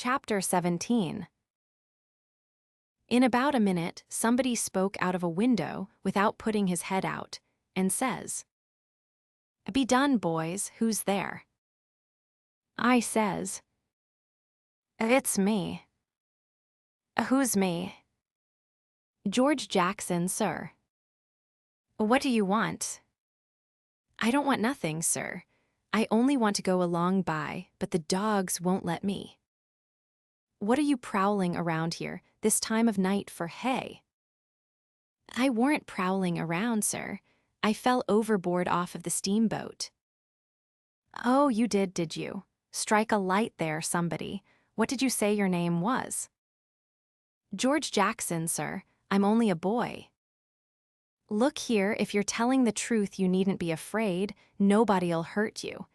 Chapter 17. In about a minute, somebody spoke out of a window without putting his head out, and says, "Be done, boys, who's there?" I says, "It's me." "Who's me?" "George Jackson, sir." "What do you want?" "I don't want nothing, sir. I only want to go along by, but the dogs won't let me." "What are you prowling around here, this time of night for hay?" "I warn't prowling around, sir. I fell overboard off of the steamboat." "Oh, you did you? Strike a light there, somebody. What did you say your name was?" "George Jackson, sir. I'm only a boy." "Look here, if you're telling the truth, you needn't be afraid. Nobody'll hurt you.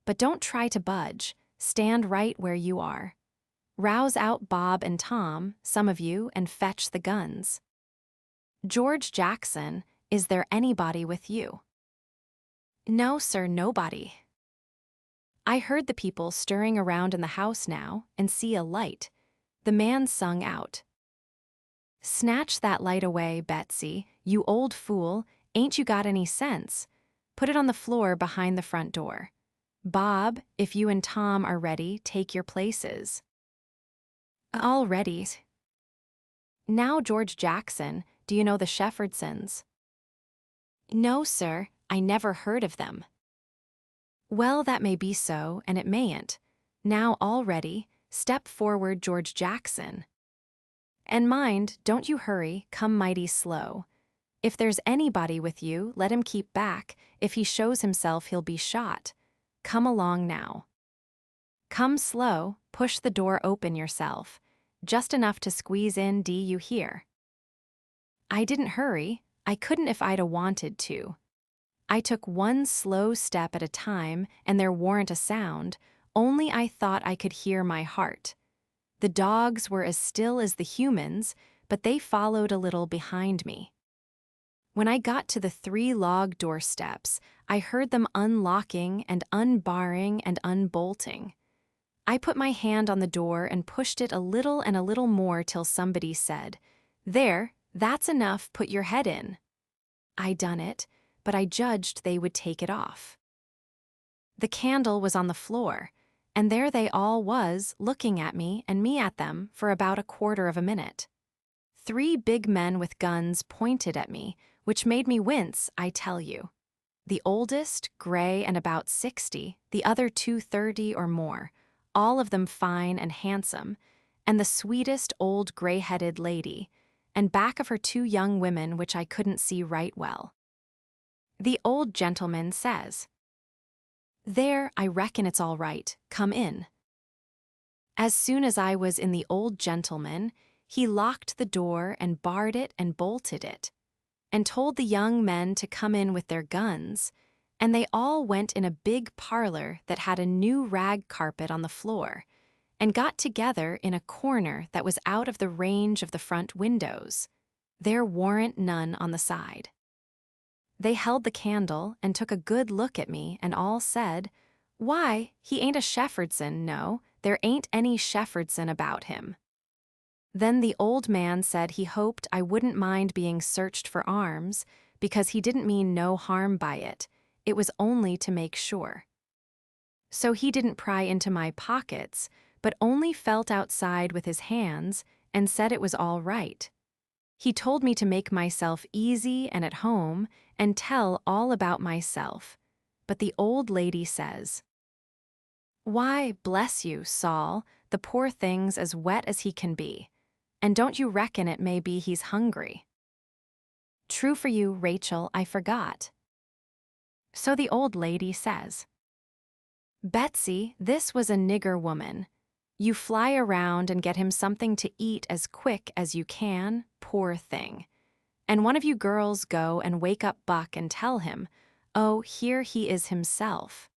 But don't try to budge. Stand right where you are. Rouse out Bob and Tom, some of you, and fetch the guns." "George Jackson, is there anybody with you?" "No, sir, nobody." I heard the people stirring around in the house now and see a light. The man sung out, "Snatch that light away, Betsy, you old fool, ain't you got any sense? Put it on the floor behind the front door. Bob, if you and Tom are ready, take your places." "All ready." "Now, George Jackson, do you know the Shepherdsons?" "No, sir, I never heard of them." "Well, that may be so, and it mayn't. Now, all ready, step forward, George Jackson. And mind, don't you hurry, come mighty slow. If there's anybody with you, let him keep back. If he shows himself, he'll be shot. Come along now. Come slow, push the door open yourself. Just enough to squeeze in, do you hear?" I didn't hurry. I couldn't if I'd a wanted to. I took one slow step at a time, and there warn't a sound, only I thought I could hear my heart. The dogs were as still as the humans, but they followed a little behind me. When I got to the 3 log doorsteps, I heard them unlocking and unbarring and unbolting. I put my hand on the door and pushed it a little and a little more till somebody said, "There, that's enough, put your head in." I done it, but I judged they would take it off. The candle was on the floor, and there they all was, looking at me and me at them for about a quarter of a minute. 3 big men with guns pointed at me, which made me wince, I tell you. The oldest, gray and about 60, the other 2 30 or more, all of them fine and handsome, and the sweetest old gray-headed lady, and back of her 2 young women which I couldn't see right well. The old gentleman says, "There, I reckon it's all right, come in." As soon as I was in the old gentleman, he locked the door and barred it and bolted it, and told the young men to come in with their guns, and they all went in a big parlor that had a new rag carpet on the floor, and got together in a corner that was out of the range of the front windows. There warn't none on the side. They held the candle and took a good look at me and all said, "Why, he ain't a Shepherdson, no, there ain't any Shepherdson about him." Then the old man said he hoped I wouldn't mind being searched for arms, because he didn't mean no harm by it, it was only to make sure. So he didn't pry into my pockets, but only felt outside with his hands and said it was all right. He told me to make myself easy and at home and tell all about myself. But the old lady says, "Why, bless you, Saul, the poor thing's as wet as he can be. And don't you reckon it may be he's hungry?" "True for you, Rachel, I forgot." So the old lady says, "Betsy, this was a nigger woman. You fly around and get him something to eat as quick as you can, poor thing. And one of you girls go and wake up Buck and tell him, 'Oh, here he is himself.'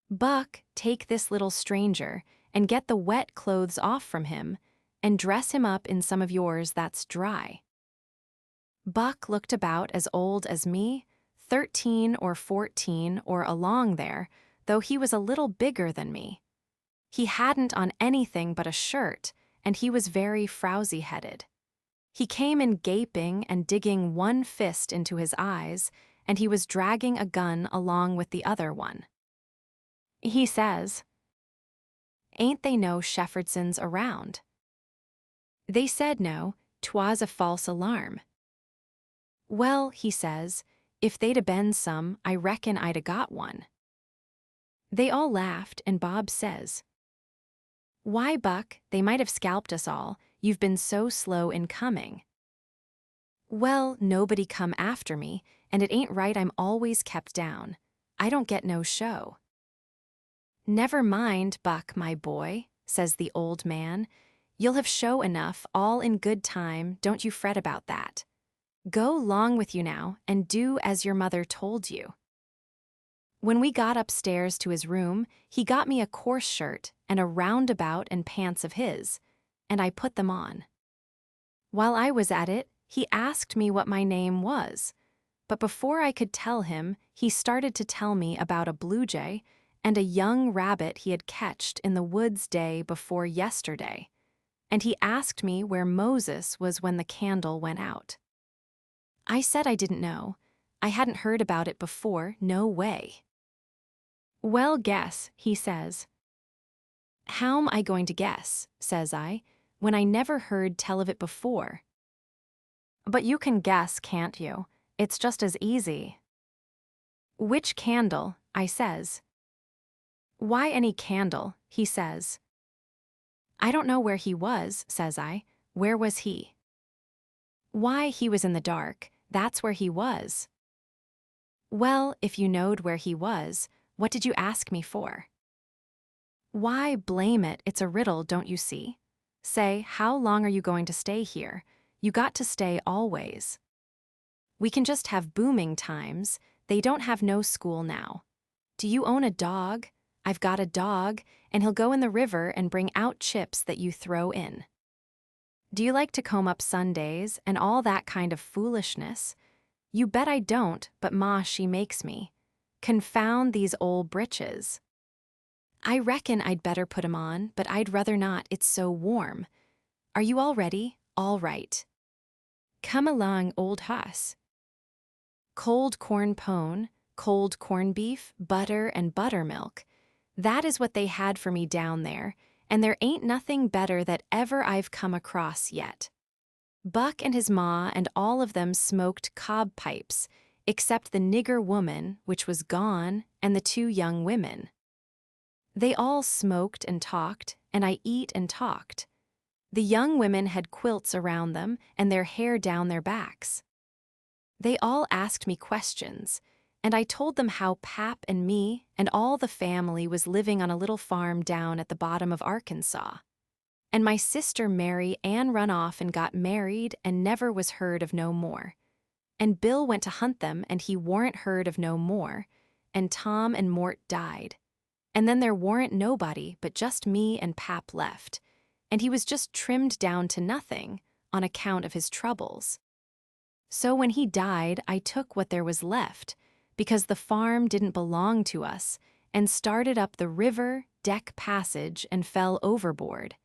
Buck, take this little stranger and get the wet clothes off from him and dress him up in some of yours that's dry." Buck looked about as old as me, 13 or 14 or along there, though he was a little bigger than me. He hadn't on anything but a shirt, and he was very frowsy-headed. He came in gaping and digging one fist into his eyes, and he was dragging a gun along with the other one. He says, "Ain't they no Shepherdsons around?" They said no, 'twas a false alarm. "Well," he says, "if they'd a been some, I reckon I'd a got one." They all laughed, and Bob says, "Why, Buck, they might have scalped us all, you've been so slow in coming." "Well, nobody come after me, and it ain't right I'm always kept down. I don't get no show." "Never mind, Buck, my boy," says the old man. "You'll have show enough, all in good time, don't you fret about that. Go 'long with you now, and do as your mother told you." When we got upstairs to his room, he got me a coarse shirt and a roundabout and pants of his, and I put them on. While I was at it, he asked me what my name was, but before I could tell him, he started to tell me about a blue jay and a young rabbit he had catched in the woods day before yesterday, and he asked me where Moses was when the candle went out. I said I didn't know. I hadn't heard about it before, no way. "Well, guess," he says. "How'm I going to guess," says I, "when I never heard tell of it before?" "But you can guess, can't you? It's just as easy." "Which candle?" I says. "Why any candle?" he says. "I don't know where he was," says I. "Where was he?" "Why, he was in the dark, that's where he was." "Well, if you knowed where he was, what did you ask me for?" "Why, blame it, it's a riddle, don't you see? Say, how long are you going to stay here? You got to stay always. We can just have booming times, they don't have no school now. Do you own a dog? I've got a dog, and he'll go in the river and bring out chips that you throw in. Do you like to comb up Sundays and all that kind of foolishness? You bet I don't, but Ma, she makes me. Confound these old britches. I reckon I'd better put 'em on, but I'd rather not, it's so warm. Are you all ready? All right. Come along, old hoss. Cold corn pone, cold corned beef, butter, and buttermilk. That is what they had for me down there, and there ain't nothing better that ever I've come across yet. Buck and his ma and all of them smoked cob pipes, except the nigger woman, which was gone, and the two young women. They all smoked and talked, and I eat and talked. The young women had quilts around them and their hair down their backs. They all asked me questions, and I told them how Pap and me and all the family was living on a little farm down at the bottom of Arkansas. And my sister Mary Ann run off and got married and never was heard of no more. And Bill went to hunt them and he warn't heard of no more, and Tom and Mort died. And then there warn't nobody but just me and Pap left, and he was just trimmed down to nothing on account of his troubles. So when he died, I took what there was left, because the farm didn't belong to us, and started up the river deck passage and fell overboard.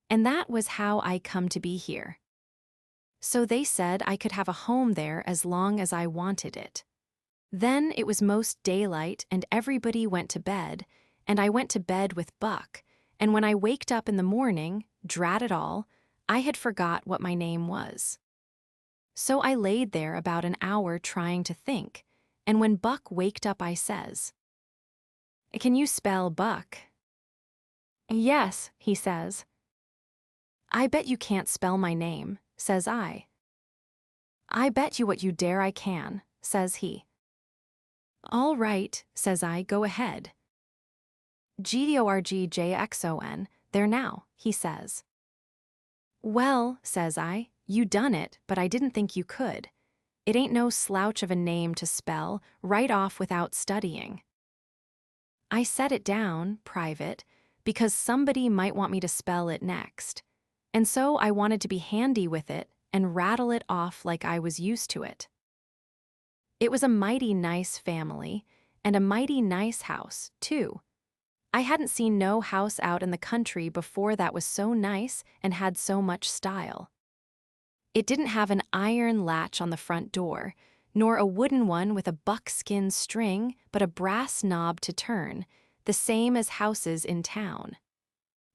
And that was how I come to be here. So they said I could have a home there as long as I wanted it. Then it was most daylight and everybody went to bed, and I went to bed with Buck, and when I waked up in the morning, drat it all, I had forgot what my name was. So I laid there about an hour trying to think, and when Buck waked up I says, "Can you spell Buck?" "Yes," he says. "I bet you can't spell my name," says I. "I bet you what you dare I can," says he. "All right," says I, "go ahead." "Gorgjackson, there now," he says. "Well," says I, "you done it, but I didn't think you could. It ain't no slouch of a name to spell right off without studying." I set it down, private, because somebody might want me to spell it next, and so I wanted to be handy with it and rattle it off like I was used to it. It was a mighty nice family, and a mighty nice house, too. I hadn't seen no house out in the country before that was so nice and had so much style. It didn't have an iron latch on the front door, nor a wooden one with a buckskin string, but a brass knob to turn, the same as houses in town.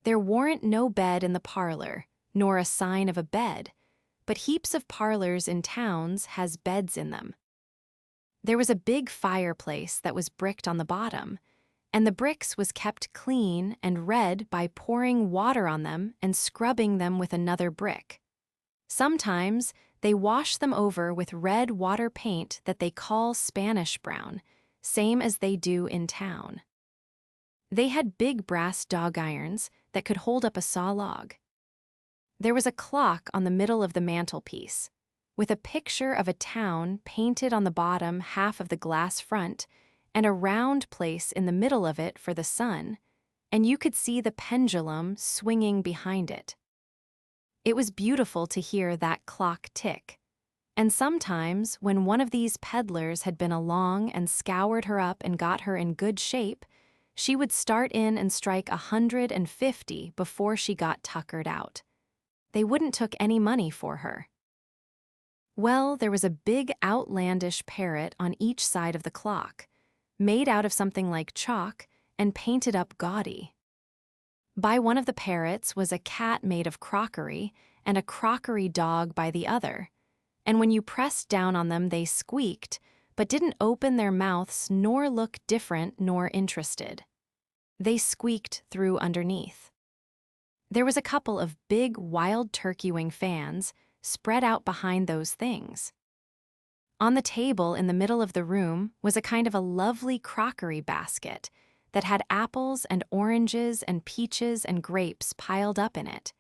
There warn't no bed in the parlor, nor a sign of a bed, but heaps of parlors in towns has beds in them. There was a big fireplace that was bricked on the bottom, and the bricks was kept clean and red by pouring water on them and scrubbing them with another brick. Sometimes they wash them over with red water paint that they call Spanish brown, same as they do in town. They had big brass dog irons that could hold up a saw log. There was a clock on the middle of the mantelpiece, with a picture of a town painted on the bottom half of the glass front and a round place in the middle of it for the sun, and you could see the pendulum swinging behind it. It was beautiful to hear that clock tick, and sometimes when one of these peddlers had been along and scoured her up and got her in good shape, she would start in and strike 150 before she got tuckered out. They wouldn't took any money for her. Well, there was a big outlandish parrot on each side of the clock, made out of something like chalk and painted up gaudy. By one of the parrots was a cat made of crockery and a crockery dog by the other, and when you pressed down on them they squeaked, but didn't open their mouths nor look different nor interested. They squeaked through underneath. There was a couple of big wild turkey wing fans spread out behind those things. On the table in the middle of the room was a kind of a lovely crockery basket that had apples and oranges and peaches and grapes piled up in it,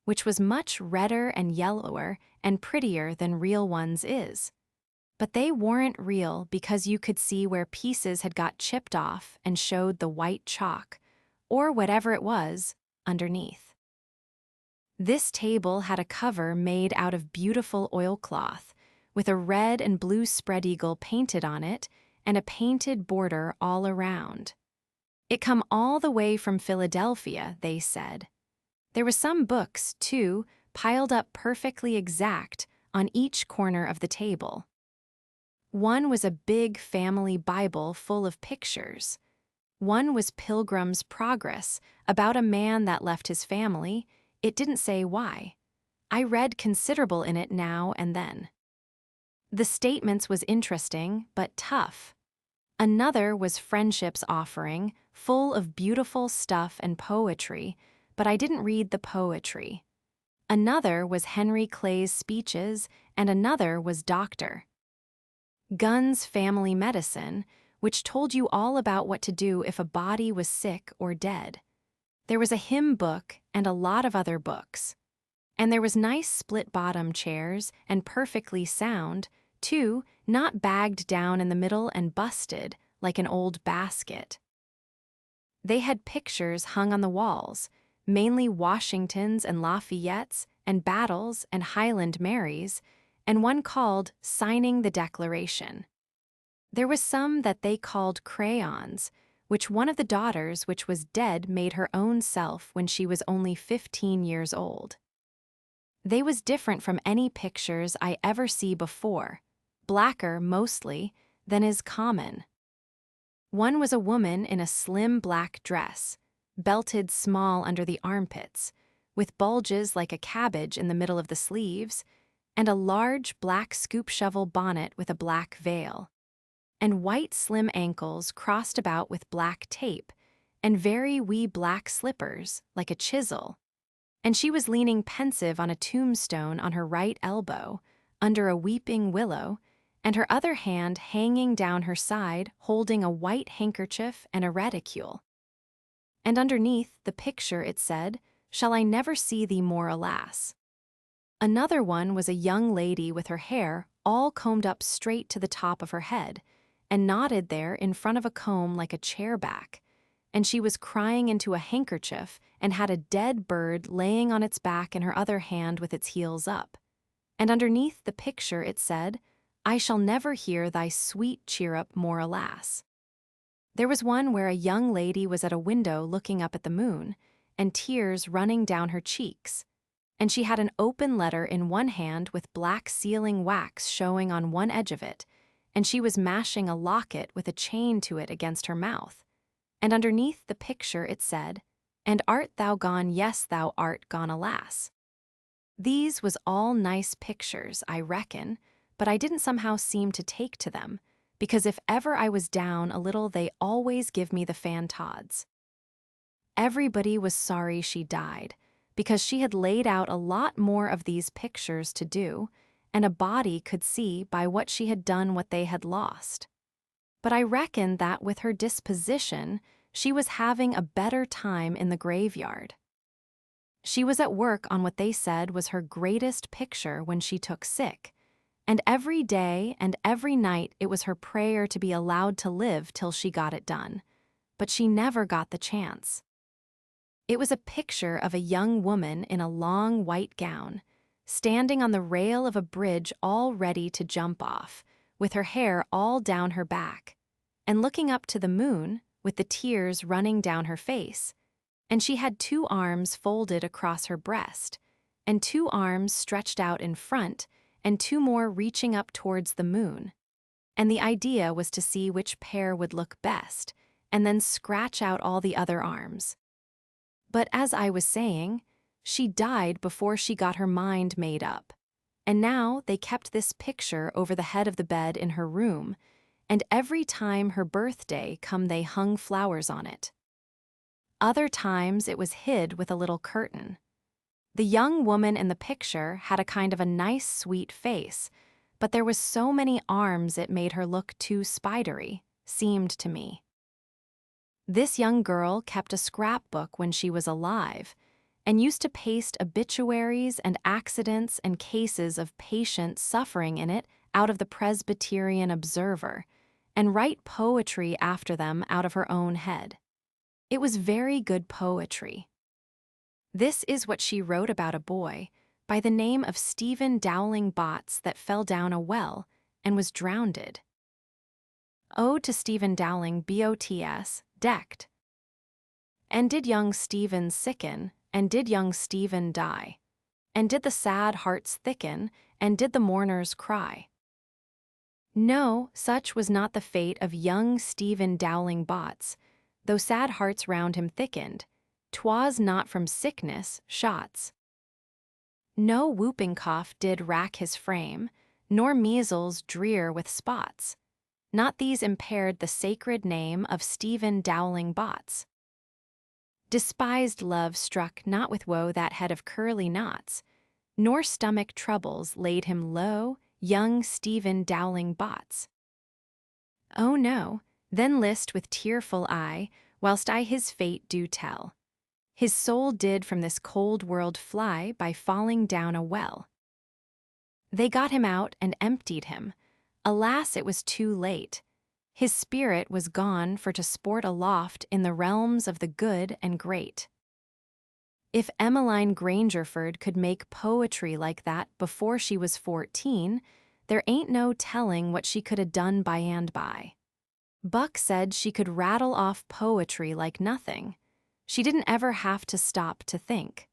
which was much redder and yellower and prettier than real ones is. But they weren't real because you could see where pieces had got chipped off and showed the white chalk, or whatever it was, underneath. This table had a cover made out of beautiful oilcloth, with a red and blue spread eagle painted on it and a painted border all around. It come all the way from Philadelphia, they said. There were some books, too, piled up perfectly exact on each corner of the table. One was a big family Bible full of pictures. One was Pilgrim's Progress, about a man that left his family. It didn't say why. I read considerable in it now and then. The statements was interesting, but tough. Another was Friendship's Offering, full of beautiful stuff and poetry, but I didn't read the poetry. Another was Henry Clay's Speeches, and another was Dr. Gunn's Family Medicine, which told you all about what to do if a body was sick or dead. There was a hymn book and a lot of other books. And there was nice split-bottom chairs and perfectly sound, too, not bagged down in the middle and busted like an old basket. They had pictures hung on the walls, mainly Washingtons and Lafayettes and Battles and Highland Marys, and one called Signing the Declaration. There was some that they called crayons, which one of the daughters which was dead made her own self when she was only 15 years old. They was different from any pictures I ever see before, blacker mostly than is common. One was a woman in a slim black dress, belted small under the armpits, with bulges like a cabbage in the middle of the sleeves, and a large black scoop shovel bonnet with a black veil, and white slim ankles crossed about with black tape, and very wee black slippers like a chisel. And she was leaning pensive on a tombstone on her right elbow, under a weeping willow, and her other hand hanging down her side holding a white handkerchief and a reticule. And underneath the picture it said, "Shall I never see thee more, alas." Another one was a young lady with her hair all combed up straight to the top of her head, and knotted there in front of a comb like a chair back, and she was crying into a handkerchief and had a dead bird laying on its back in her other hand with its heels up. And underneath the picture it said, "I shall never hear thy sweet cheer-up more, alas." There was one where a young lady was at a window looking up at the moon, and tears running down her cheeks, and she had an open letter in one hand with black sealing wax showing on one edge of it, and she was mashing a locket with a chain to it against her mouth. And underneath the picture it said, "And art thou gone? Yes, thou art gone, alas." These was all nice pictures, I reckon, but I didn't somehow seem to take to them, because if ever I was down a little they always give me the fan-tods. Everybody was sorry she died, because she had laid out a lot more of these pictures to do, and a body could see by what she had done what they had lost. But I reckon that with her disposition, she was having a better time in the graveyard. She was at work on what they said was her greatest picture when she took sick, and every day and every night it was her prayer to be allowed to live till she got it done, but she never got the chance. It was a picture of a young woman in a long white gown, standing on the rail of a bridge all ready to jump off, with her hair all down her back, and looking up to the moon, with the tears running down her face, and she had 2 arms folded across her breast, and 2 arms stretched out in front, and 2 more reaching up towards the moon. And the idea was to see which pair would look best, and then scratch out all the other arms. But as I was saying, she died before she got her mind made up, and now they kept this picture over the head of the bed in her room, and every time her birthday come they hung flowers on it. Other times it was hid with a little curtain. The young woman in the picture had a kind of a nice sweet face, but there was so many arms it made her look too spidery, seemed to me. This young girl kept a scrapbook when she was alive, and used to paste obituaries and accidents and cases of patients suffering in it out of the Presbyterian Observer, and write poetry after them out of her own head. It was very good poetry. This is what she wrote about a boy by the name of Stephen Dowling Botts that fell down a well and was drowned. Ode to Stephen Dowling, Botts, decked. And did young Stephen sicken, and did young Stephen die? And did the sad hearts thicken, and did the mourners cry? No, such was not the fate of young Stephen Dowling Botts, though sad hearts round him thickened. 'Twas not from sickness, shots. No whooping cough did rack his frame, nor measles drear with spots. Not these impaired the sacred name of Stephen Dowling Botts. Despised love struck not with woe that head of curly knots, nor stomach troubles laid him low, young Stephen Dowling Botts. Oh no, then list with tearful eye, whilst I his fate do tell. His soul did from this cold world fly by falling down a well. They got him out and emptied him. Alas, it was too late. His spirit was gone for to sport aloft in the realms of the good and great. If Emmeline Grangerford could make poetry like that before she was 14, there ain't no telling what she could have done by and by. Buck said she could rattle off poetry like nothing. She didn't ever have to stop to think.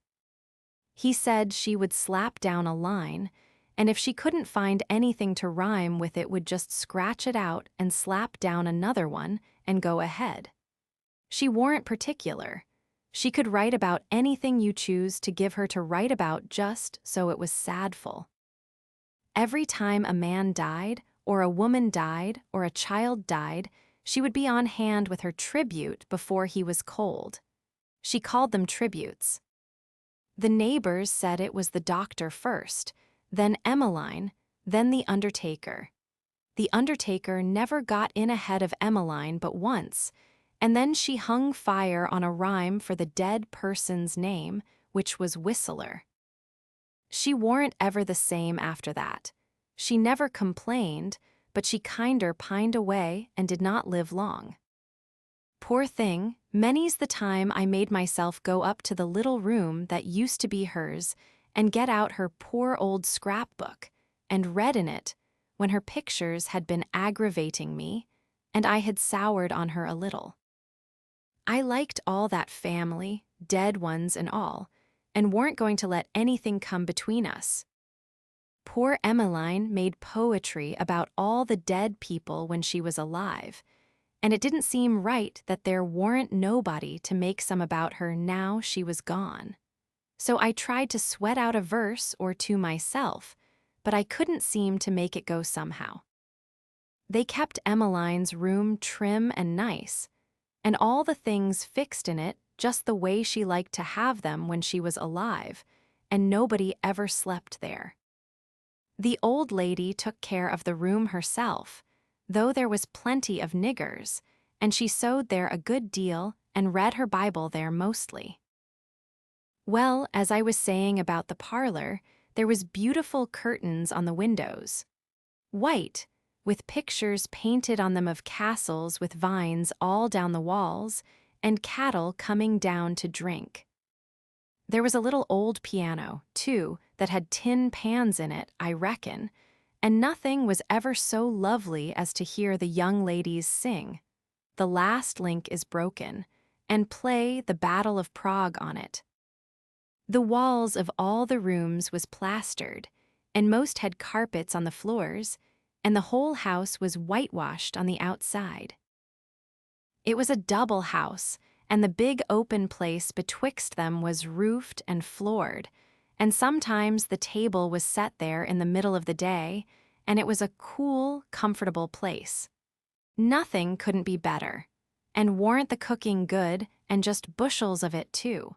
He said she would slap down a line, and if she couldn't find anything to rhyme with it would just scratch it out and slap down another one and go ahead. She warn't particular. She could write about anything you choose to give her to write about just so it was sadful. Every time a man died, or a woman died, or a child died, she would be on hand with her tribute before he was cold. She called them tributes. The neighbors said it was the doctor first, then Emmeline, then the undertaker. The undertaker never got in ahead of Emmeline but once, and then she hung fire on a rhyme for the dead person's name, which was Whistler. She warn't ever the same after that. She never complained, but she kinder pined away and did not live long. Poor thing, many's the time I made myself go up to the little room that used to be hers and get out her poor old scrapbook, and read in it, when her pictures had been aggravating me, and I had soured on her a little. I liked all that family, dead ones and all, and weren't going to let anything come between us. Poor Emmeline made poetry about all the dead people when she was alive, and it didn't seem right that there weren't nobody to make some about her now she was gone. So I tried to sweat out a verse or two myself, but I couldn't seem to make it go somehow. They kept Emmeline's room trim and nice, and all the things fixed in it just the way she liked to have them when she was alive, and nobody ever slept there. The old lady took care of the room herself, though there was plenty of niggers, and she sewed there a good deal and read her Bible there mostly. Well, as I was saying about the parlor, there was beautiful curtains on the windows. White, with pictures painted on them of castles with vines all down the walls, and cattle coming down to drink. There was a little old piano, too, that had tin pans in it, I reckon, and nothing was ever so lovely as to hear the young ladies sing, "The Last Link is Broken," and play "The Battle of Prague" on it. The walls of all the rooms was plastered, and most had carpets on the floors, and the whole house was whitewashed on the outside. It was a double house, and the big open place betwixt them was roofed and floored, and sometimes the table was set there in the middle of the day, and it was a cool, comfortable place. Nothing couldn't be better, and warn't the cooking good, and just bushels of it too.